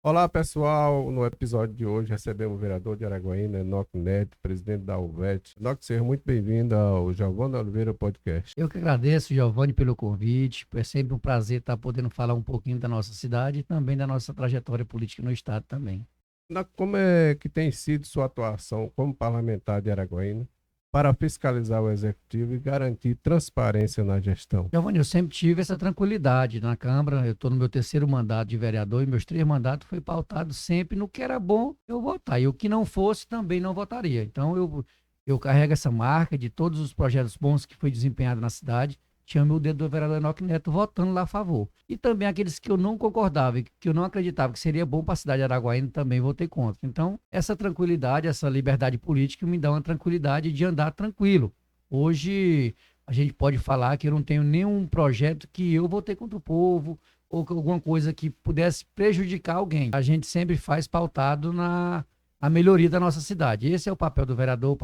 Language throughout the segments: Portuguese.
Olá, pessoal. No episódio de hoje recebemos o vereador de Araguaína, Enoque Neto, presidente da UVET. Enoque, seja muito bem-vindo ao Giovanni Oliveira Podcast. Eu que agradeço, Giovanni, pelo convite. É sempre um prazer estar podendo falar um pouquinho da nossa cidade e também da nossa trajetória política no estado também. Enoque, como é que tem sido sua atuação como parlamentar de Araguaína para fiscalizar o executivo e garantir transparência na gestão? Giovanni, eu sempre tive essa tranquilidade na Câmara. Eu estou no meu terceiro mandato de vereador e meus 3 mandatos foi pautado sempre no que era bom eu votar. E o que não fosse também não votaria. Então eu carrego essa marca de todos os projetos bons que foi desempenhado na cidade. Chame o dedo do vereador Enoque Neto votando lá a favor. E também aqueles que eu não concordava e que eu não acreditava que seria bom para a cidade de Araguaína também votei contra. Então, essa tranquilidade, essa liberdade política me dá uma tranquilidade de andar tranquilo. Hoje, a gente pode falar que eu não tenho nenhum projeto que eu votei contra o povo ou alguma coisa que pudesse prejudicar alguém. A gente sempre faz pautado na melhoria da nossa cidade. Esse é o papel do vereador. O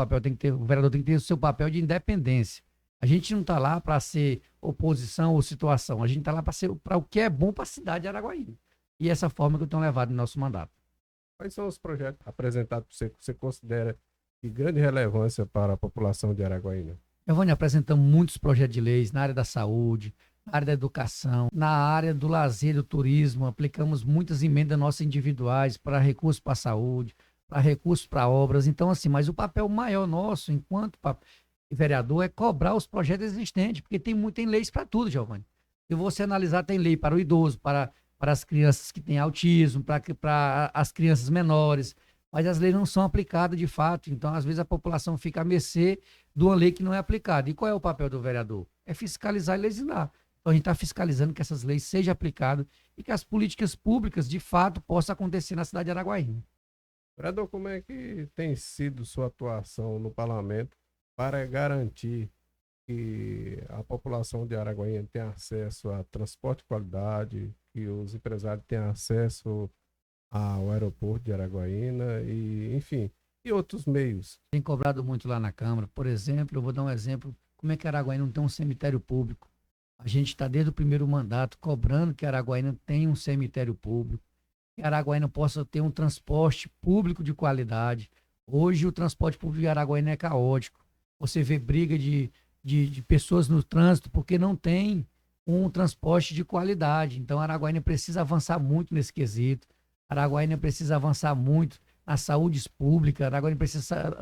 vereador tem que ter o seu papel de independência. A gente não está lá para ser oposição ou situação. A gente está lá para ser para o que é bom para a cidade de Araguaína. E essa forma que eu tenho levado no nosso mandato. Quais são os projetos apresentados por você que você considera de grande relevância para a população de Araguaína? Giovanni, apresentamos muitos projetos de leis na área da saúde, na área da educação, na área do lazer, do turismo. Aplicamos muitas emendas nossas individuais para recursos para a saúde, para recursos para obras. Então, assim, mas o papel maior nosso, enquanto vereador, é cobrar os projetos existentes, porque tem leis para tudo, Giovanni. Se você analisar, tem lei para o idoso, para as crianças que têm autismo, para as crianças menores, mas as leis não são aplicadas de fato. Então, às vezes, a população fica à mercê de uma lei que não é aplicada. E qual é o papel do vereador? É fiscalizar e legislar. Então, a gente está fiscalizando que essas leis sejam aplicadas e que as políticas públicas, de fato, possam acontecer na cidade de Araguaína. Vereador, como é que tem sido sua atuação no parlamento para garantir que a população de Araguaína tenha acesso a transporte de qualidade, que os empresários tenham acesso ao aeroporto de Araguaína e, enfim, e outros meios? Tem cobrado muito lá na Câmara. Por exemplo, eu vou dar um exemplo, como é que Araguaína não tem um cemitério público? A gente está desde o primeiro mandato cobrando que Araguaína tenha um cemitério público, que Araguaína possa ter um transporte público de qualidade. Hoje o transporte público de Araguaína é caótico. Você vê briga de pessoas no trânsito porque não tem um transporte de qualidade. Então Araguaína precisa avançar muito nesse quesito. Araguaína precisa avançar muito na saúde pública. Araguaína precisa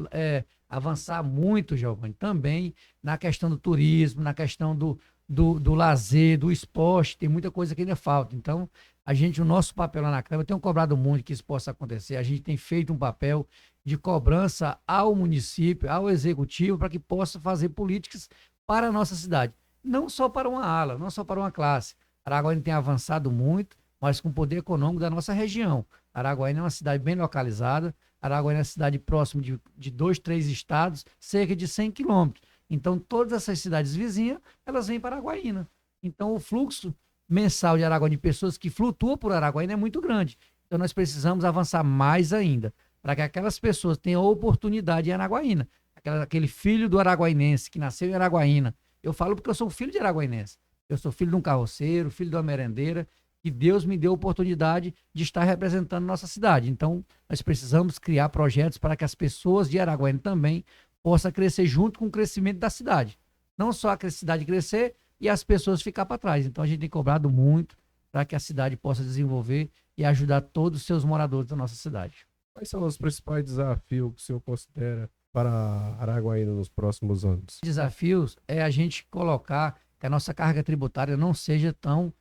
avançar muito, Giovanni, também na questão do turismo, na questão do lazer, do esporte. Tem muita coisa que ainda falta. Então, o nosso papel lá na Câmara, eu tenho cobrado muito que isso possa acontecer. A gente tem feito um papel de cobrança ao município, ao executivo, para que possa fazer políticas para a nossa cidade. Não só para uma ala, não só para uma classe. Araguaína tem avançado muito, mas com o poder econômico da nossa região. Araguaína é uma cidade bem localizada. Araguaína é uma cidade próxima de 2, 3 estados, cerca de 100 quilômetros. Então, todas essas cidades vizinhas, elas vêm para Araguaína. Então, o fluxo mensal de Araguaína, de pessoas que flutuam por Araguaína, é muito grande. Então, nós precisamos avançar mais ainda, para que aquelas pessoas tenham oportunidade em Araguaína. Aquele filho do araguainense que nasceu em Araguaína. Eu falo porque eu sou filho de araguainense. Eu sou filho de um carroceiro, filho de uma merendeira, e Deus me deu a oportunidade de estar representando nossa cidade. Então, nós precisamos criar projetos para que as pessoas de Araguaína também possam crescer junto com o crescimento da cidade. Não só a cidade crescer e as pessoas ficar para trás. Então, a gente tem cobrado muito para que a cidade possa desenvolver e ajudar todos os seus moradores da nossa cidade. Quais são os principais desafios que o senhor considera para Araguaína nos próximos anos? Desafios é a gente colocar que a nossa carga tributária não seja tão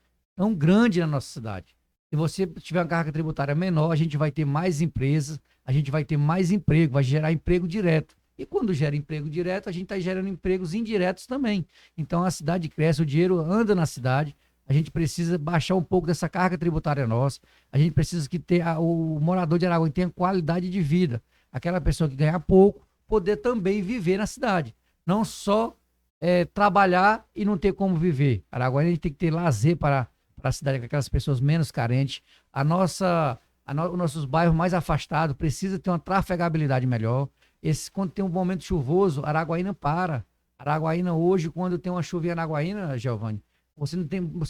grande na nossa cidade. Se você tiver uma carga tributária menor, a gente vai ter mais empresas, a gente vai ter mais emprego, vai gerar emprego direto. E quando gera emprego direto, a gente está gerando empregos indiretos também. Então a cidade cresce, o dinheiro anda na cidade. A gente precisa baixar um pouco dessa carga tributária nossa. A gente precisa que o morador de Araguaína tenha qualidade de vida. Aquela pessoa que ganha pouco, poder também viver na cidade. Não só trabalhar e não ter como viver. Araguaína a gente tem que ter lazer para a cidade, com aquelas pessoas menos carentes. Os nossos bairros mais afastados precisam ter uma trafegabilidade melhor. Quando tem um momento chuvoso, Araguaína para. Araguaína hoje, quando tem uma chuva em Araguaína, Giovanni,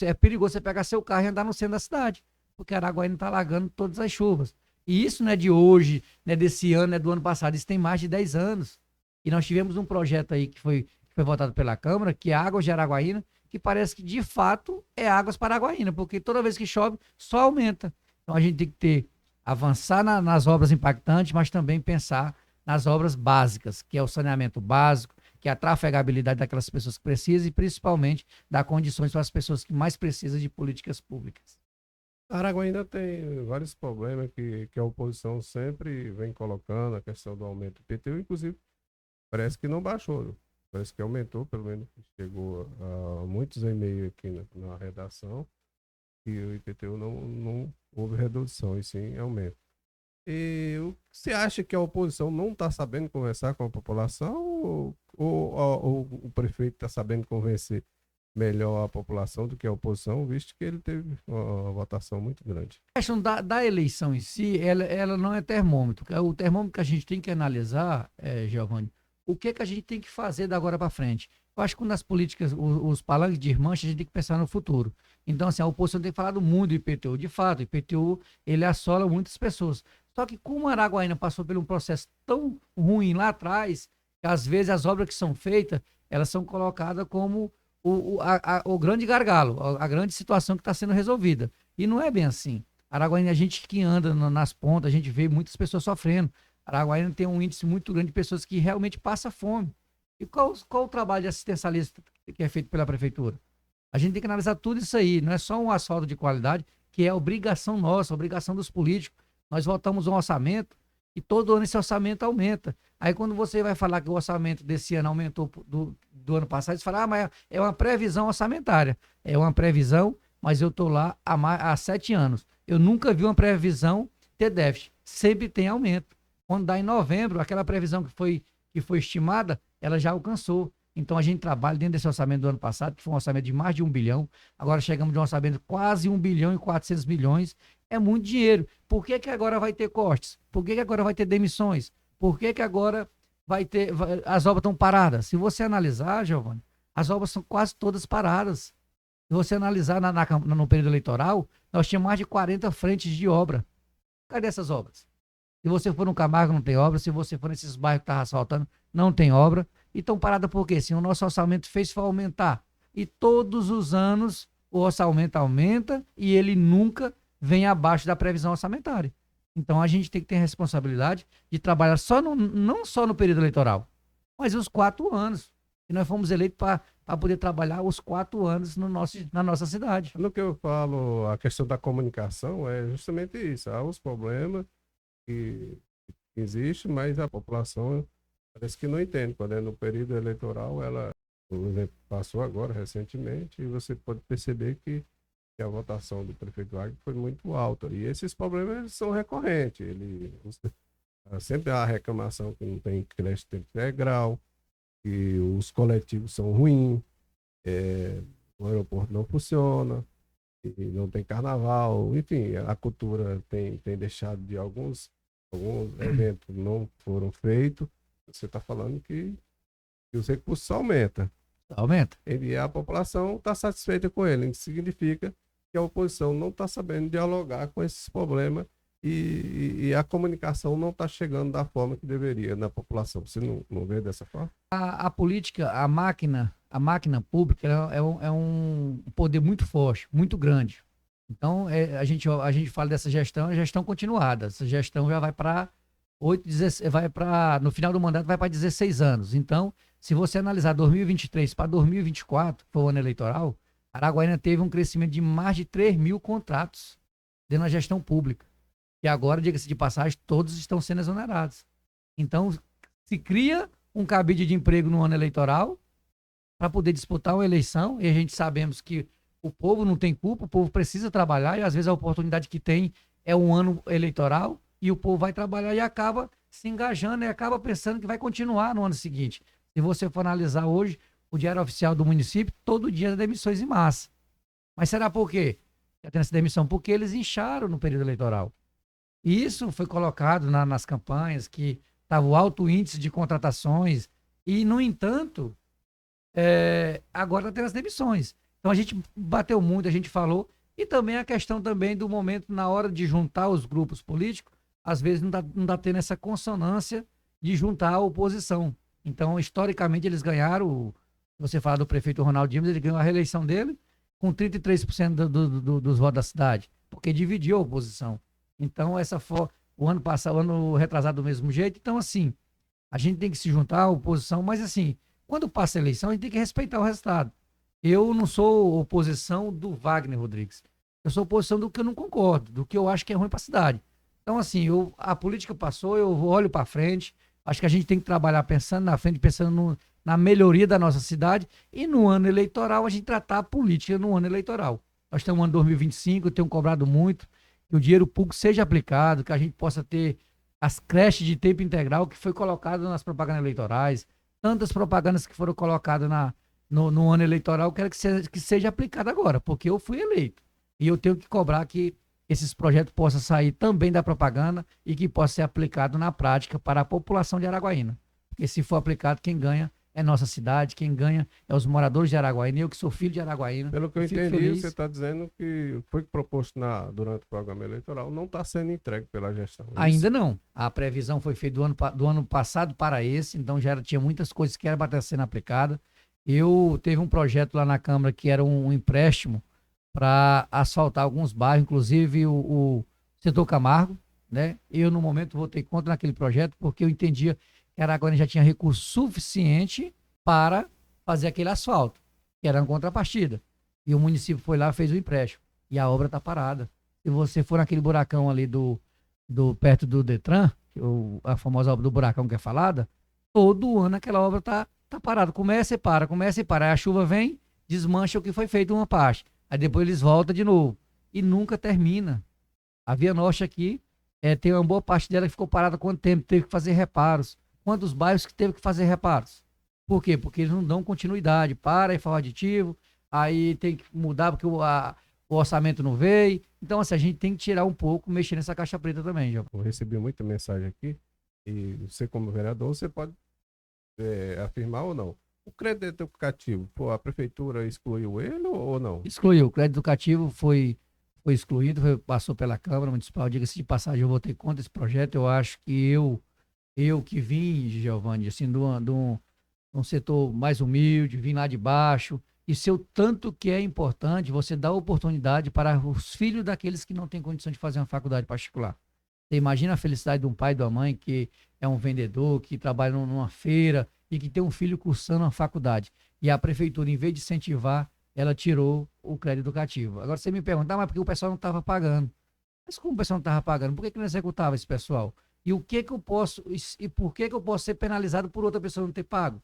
é perigoso você pegar seu carro e andar no centro da cidade. porque Araguaína está alagando todas as chuvas. E isso não é de hoje, não é desse ano, não é do ano passado, isso tem mais de 10 anos. E nós tivemos um projeto aí que foi votado pela Câmara, que é Águas de Araguaína, que parece que de fato é Águas para Araguaína, porque toda vez que chove, só aumenta. Então a gente tem que avançar nas obras impactantes, mas também pensar nas obras básicas, que é o saneamento básico, que é a trafegabilidade daquelas pessoas que precisam e principalmente dar condições para as pessoas que mais precisam de políticas públicas. Araguaína tem vários problemas que a oposição sempre vem colocando, a questão do aumento do IPTU, inclusive parece que não baixou, né? Parece que aumentou, pelo menos chegou a muitos e-mails aqui na redação, que o IPTU não houve redução, e sim aumento. E você acha que a oposição não está sabendo conversar com a população ou o prefeito está sabendo convencer melhor a população do que a oposição, visto que ele teve uma votação muito grande? A questão da eleição em si, ela não é termômetro. O termômetro que a gente tem que analisar, Giovanni, o que a gente tem que fazer da agora para frente. Eu acho que quando as políticas, os palanques de desmanche, a gente tem que pensar no futuro. Então, assim, a oposição tem falado muito do IPTU. De fato, o IPTU, ele assola muitas pessoas. Só que como Araguaína passou por um processo tão ruim lá atrás, que às vezes as obras que são feitas, elas são colocadas como o grande gargalo, a grande situação que está sendo resolvida. E não é bem assim. Araguaína, a gente que anda nas pontas, a gente vê muitas pessoas sofrendo. Araguaína tem um índice muito grande de pessoas que realmente passam fome. E qual o trabalho de assistencialista que é feito pela prefeitura? A gente tem que analisar tudo isso aí. Não é só um asfalto de qualidade, que é obrigação nossa, obrigação dos políticos. Nós votamos um orçamento e todo ano esse orçamento aumenta. Aí quando você vai falar que o orçamento desse ano aumentou do ano passado, você fala, mas é uma previsão orçamentária. É uma previsão, mas eu estou lá há 7 anos. Eu nunca vi uma previsão ter déficit. Sempre tem aumento. Quando dá em novembro, aquela previsão que foi estimada, ela já alcançou. Então a gente trabalha dentro desse orçamento do ano passado, que foi um orçamento de mais de 1 bilhão. Agora chegamos de um orçamento de quase 1 bilhão e 400 milhões. É muito dinheiro. Por que agora vai ter cortes? Por que agora vai ter demissões? Por que agora as obras estão paradas? Se você analisar, Giovanni, as obras são quase todas paradas. Se você analisar no período eleitoral, nós tínhamos mais de 40 frentes de obra. Cadê essas obras? Se você for no Camargo, não tem obra. Se você for nesses bairros que estavam asfaltando, não tem obra. E estão paradas por quê? Se o nosso orçamento fez para aumentar. E todos os anos o orçamento aumenta e ele nunca vem abaixo da previsão orçamentária. Então a gente tem que ter responsabilidade de trabalhar não só no período eleitoral, mas os 4 anos. E nós fomos eleitos para poder trabalhar os 4 anos na nossa cidade. No que eu falo, a questão da comunicação é justamente isso. Há os problemas que existem, mas a população parece que não entende. Quando é no período eleitoral, ela, por exemplo, passou agora recentemente, e você pode perceber que a votação do prefeito Wagner foi muito alta. E esses problemas são recorrentes. Sempre há reclamação que não tem creche tempo integral, que os coletivos são ruins, o aeroporto não funciona, e não tem carnaval, enfim, a cultura tem deixado de alguns eventos não foram feitos. Você está falando que os recursos aumentam. Aumenta. E a população está satisfeita com ele. Isso significa que a oposição não está sabendo dialogar com esses problemas e a comunicação não está chegando da forma que deveria na população. Você não vê dessa forma? A política, a máquina pública é um poder muito forte, muito grande. Então, a gente fala dessa gestão, é gestão continuada. Essa gestão já vai para no final do mandato vai para 16 anos. Então, se você analisar 2023 para 2024, que foi o ano eleitoral, Araguaína teve um crescimento de mais de 3 mil contratos dentro da gestão pública. E agora, diga-se de passagem, todos estão sendo exonerados. Então, se cria um cabide de emprego no ano eleitoral para poder disputar uma eleição, e a gente sabemos que o povo não tem culpa, o povo precisa trabalhar, e às vezes a oportunidade que tem é um ano eleitoral, e o povo vai trabalhar e acaba se engajando e acaba pensando que vai continuar no ano seguinte. Se você for analisar hoje, o Diário Oficial do município, todo dia é demissões em massa. Mas será por quê? Está tendo essa demissão? Porque eles incharam no período eleitoral. E isso foi colocado nas campanhas, que estava o alto índice de contratações, e, no entanto, agora está tendo as demissões. Então a gente bateu muito, a gente falou, E também a questão também do momento, na hora de juntar os grupos políticos, às vezes não tá tendo essa consonância de juntar a oposição. Então, historicamente, eles ganharam, você fala do prefeito Ronaldo Dimas, ele ganhou a reeleição dele com 33% dos votos da cidade, porque dividiu a oposição. Então, o ano passado, o ano retrasado do mesmo jeito. Então, assim, a gente tem que se juntar à oposição, mas assim, quando passa a eleição, a gente tem que respeitar o resultado. Eu não sou oposição do Wagner Rodrigues. Eu sou oposição do que eu não concordo, do que eu acho que é ruim para a cidade. Então, assim, a política passou, eu olho para frente. Acho que a gente tem que trabalhar pensando na frente, pensando na melhoria da nossa cidade. E no ano eleitoral, a gente tratar a política no ano eleitoral. Nós estamos no ano 2025, eu tenho cobrado muito que o dinheiro público seja aplicado, que a gente possa ter as creches de tempo integral que foi colocado nas propagandas eleitorais, tantas propagandas que foram colocadas no ano eleitoral, eu quero que seja aplicado agora, porque eu fui eleito. E eu tenho que cobrar que esses projetos possam sair também da propaganda e que possa ser aplicado na prática para a população de Araguaína. Porque se for aplicado, quem ganha é nossa cidade, quem ganha é os moradores de Araguaína. Eu que sou filho de Araguaína. Pelo que eu fico entendi, feliz. você está dizendo que foi proposto durante o programa eleitoral, não está sendo entregue pela gestão. Ainda não. A previsão foi feita do ano passado para esse, então tinha muitas coisas que eram para estar sendo aplicadas. Teve um projeto lá na Câmara que era um empréstimo para asfaltar alguns bairros, inclusive o setor Camargo, né? Eu, no momento, votei contra naquele projeto porque eu entendia que Araguaína já tinha recurso suficiente para fazer aquele asfalto, que era uma contrapartida. E o município foi lá e fez o empréstimo. E a obra está parada. Se você for naquele buracão ali perto do Detran, a famosa obra do buracão que é falada, todo ano aquela obra tá parada. Começa e para, começa e para. Aí a chuva vem, desmancha o que foi feito uma parte. Aí depois eles voltam de novo. E nunca termina. A Via Norte aqui tem uma boa parte dela que ficou parada há quanto tempo? Teve que fazer reparos. Quantos bairros que teve que fazer reparos? Por quê? Porque eles não dão continuidade. Para e faz o aditivo, aí tem que mudar porque o orçamento não veio. Então, assim, a gente tem que tirar um pouco, mexer nessa caixa preta também, João. Eu recebi muita mensagem aqui, e você como vereador, você pode afirmar ou não. O crédito educativo, pô, a prefeitura excluiu ele ou não? Excluiu. O crédito educativo foi excluído, passou pela Câmara Municipal. Diga-se de passagem, eu votei contra esse projeto. Eu acho que eu que vim, Giovanni, assim, de um setor mais humilde, vim lá de baixo, e sei o tanto que é importante você dar oportunidade para os filhos daqueles que não têm condição de fazer uma faculdade particular. Você imagina a felicidade de um pai e de uma mãe que é um vendedor, que trabalha numa feira e que tem um filho cursando uma faculdade. E a prefeitura, em vez de incentivar, ela tirou o crédito educativo. Agora você me pergunta, mas por que o pessoal não estava pagando? Mas como o pessoal não estava pagando? Por que não executava esse pessoal? E por que eu posso ser penalizado por outra pessoa não ter pago?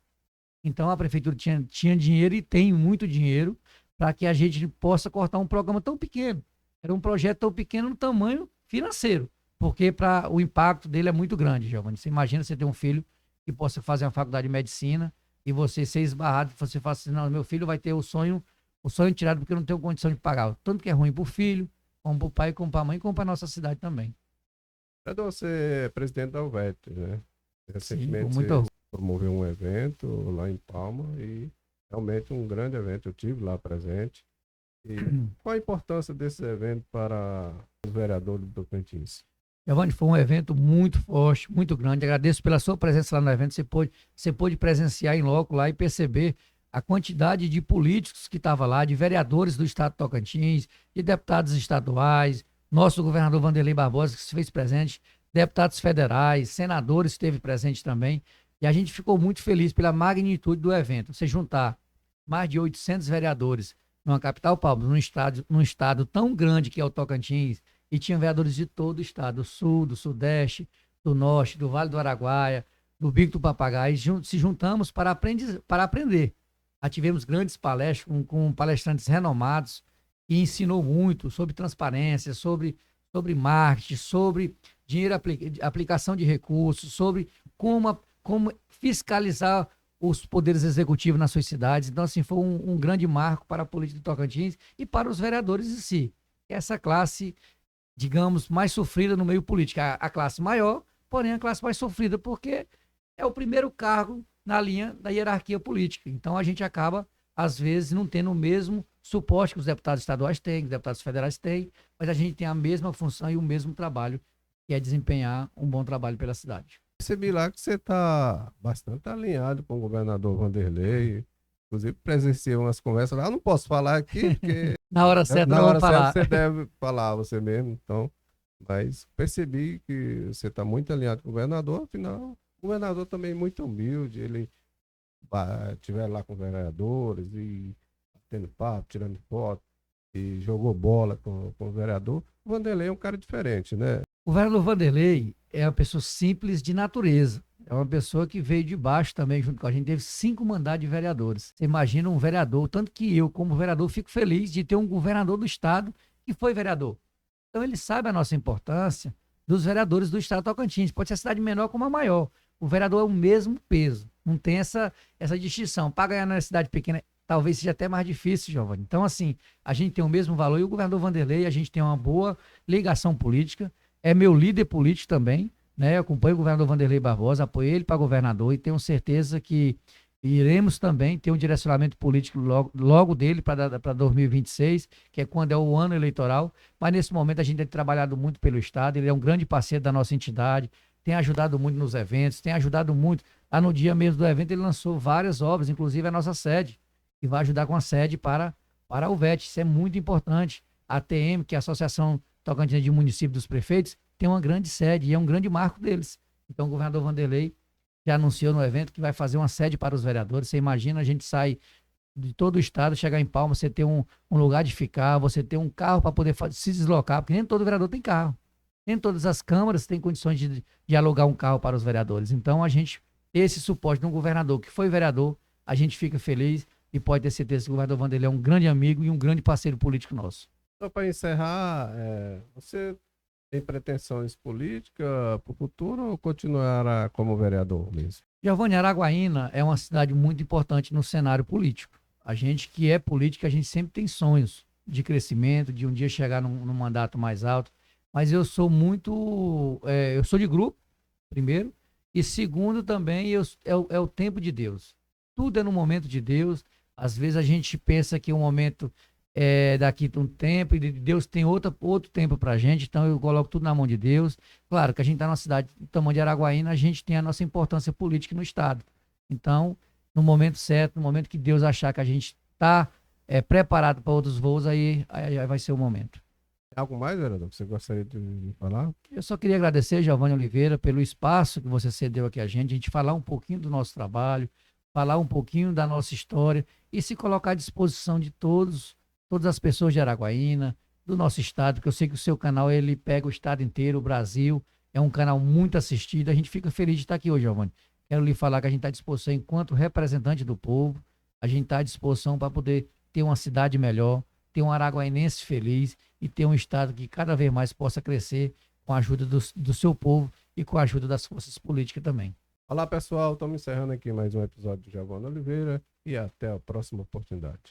Então a prefeitura tinha dinheiro e tem muito dinheiro para que a gente possa cortar um programa tão pequeno. Era um projeto tão pequeno no tamanho financeiro, porque o impacto dele é muito grande, Giovanni. Você imagina você ter um filho que possa fazer uma faculdade de medicina e você ser esbarrado, você fala assim, não, meu filho vai ter o sonho tirado porque eu não tenho condição de pagar. Tanto que é ruim para o filho, como para o pai, como para a mãe, como para a nossa cidade também. Você é presidente da UVET, né? Recentemente sim, você promoveu um evento lá em Palma e realmente um grande evento. Eu tive lá presente. E qual a importância desse evento para os vereadores do Tocantins? Giovanni, foi um evento muito forte, muito grande. Agradeço pela sua presença lá no evento. Você pôde presenciar em loco lá e perceber a quantidade de políticos que estavam lá, de vereadores do estado de Tocantins, de deputados estaduais, nosso governador Vanderlei Barbosa, que se fez presente, deputados federais, senadores esteve presente também. E a gente ficou muito feliz pela magnitude do evento. Você juntar mais de 800 vereadores numa capital, Paulo, num estado tão grande que é o Tocantins, e tinha vereadores de todo o estado, do sul, do sudeste, do norte, do Vale do Araguaia, do Bico do Papagaio, se juntamos para aprender. Tivemos grandes palestras com palestrantes renomados, que ensinou muito sobre transparência, sobre marketing, sobre dinheiro, aplicação de recursos, sobre como fiscalizar os poderes executivos nas suas cidades. Então, assim, foi um grande marco para a política de Tocantins e para os vereadores em si. Essa classe, digamos, mais sofrida no meio político. A classe maior, porém a classe mais sofrida, porque é o primeiro cargo na linha da hierarquia política. Então, a gente acaba, às vezes, não tendo o mesmo suporte que os deputados estaduais têm, que os deputados federais têm, mas a gente tem a mesma função e o mesmo trabalho, que é desempenhar um bom trabalho pela cidade. Percebi lá que você está bastante alinhado com o governador Vanderlei. Inclusive, presenciei umas conversas lá. Eu não posso falar aqui, porque Na hora certa na não hora vamos falar. certa você deve falar você mesmo. Então, mas percebi que você está muito alinhado com o governador. Afinal, o governador também é muito humilde. Ele estiver lá com os vereadores e tendo papo, tirando foto, e jogou bola com o vereador. O Vanderlei é um cara diferente, né? O vereador Vanderlei é uma pessoa simples de natureza. É uma pessoa que veio de baixo também, junto com a gente. Teve 5 mandatos de vereadores. Você imagina um vereador, tanto que eu, como vereador, fico feliz de ter um governador do estado que foi vereador. Então ele sabe a nossa importância dos vereadores do estado de Tocantins. Pode ser a cidade menor como a maior. O vereador é o mesmo peso. Não tem essa distinção. Para ganhar na cidade pequena, talvez seja até mais difícil, Giovanni. Então, assim, a gente tem o mesmo valor. E o governador Vanderlei, a gente tem uma boa ligação política. É meu líder político também, né? Eu acompanho o governador Vanderlei Barbosa, apoio ele para governador e tenho certeza que iremos também ter um direcionamento político logo dele para 2026, que é quando é o ano eleitoral. Mas nesse momento a gente tem trabalhado muito pelo Estado, ele é um grande parceiro da nossa entidade, tem ajudado muito nos eventos, tem ajudado muito. Lá no dia mesmo do evento ele lançou várias obras, inclusive a nossa sede, e vai ajudar com a sede para a UVET. Isso é muito importante. A ATM, que é a Associação Tocantins de Municípios dos Prefeitos, tem uma grande sede e é um grande marco deles. Então o governador Vanderlei já anunciou no evento que vai fazer uma sede para os vereadores. Você imagina, a gente sai de todo o estado, chegar em Palmas, você ter um lugar de ficar, você ter um carro para poder se deslocar, porque nem todo vereador tem carro. Nem todas as câmaras têm condições de alugar um carro para os vereadores. Então a gente, esse suporte de um governador que foi vereador, a gente fica feliz e pode ter certeza que o governador Vanderlei é um grande amigo e um grande parceiro político nosso. Só para encerrar, você tem pretensões políticas para o futuro ou continuará como vereador mesmo? Giovanni, Araguaína é uma cidade muito importante no cenário político. A gente que é política, a gente sempre tem sonhos de crescimento, de um dia chegar num mandato mais alto. Mas eu sou eu sou de grupo, primeiro, e segundo também, é o tempo de Deus. Tudo é no momento de Deus. Às vezes a gente pensa que o momento daqui a um tempo, e Deus tem outro tempo pra gente, então eu coloco tudo na mão de Deus. Claro que a gente está numa cidade do tamanho de Araguaína, a gente tem a nossa importância política no estado. Então, no momento certo, no momento que Deus achar que a gente está preparado para outros voos, aí vai ser o momento. Algo mais, vereador, que você gostaria de me falar? Eu só queria agradecer, Giovanni Oliveira, pelo espaço que você cedeu aqui a gente falar um pouquinho do nosso trabalho, falar um pouquinho da nossa história e se colocar à disposição de todas as pessoas de Araguaína, do nosso estado, porque eu sei que o seu canal ele pega o estado inteiro, o Brasil, é um canal muito assistido, a gente fica feliz de estar aqui hoje, Giovanni. Quero lhe falar que a gente está à disposição enquanto representante do povo, a gente está à disposição para poder ter uma cidade melhor, ter um araguainense feliz e ter um estado que cada vez mais possa crescer com a ajuda do seu povo e com a ajuda das forças políticas também. Olá, pessoal, estamos encerrando aqui mais um episódio de Giovanni Oliveira e até a próxima oportunidade.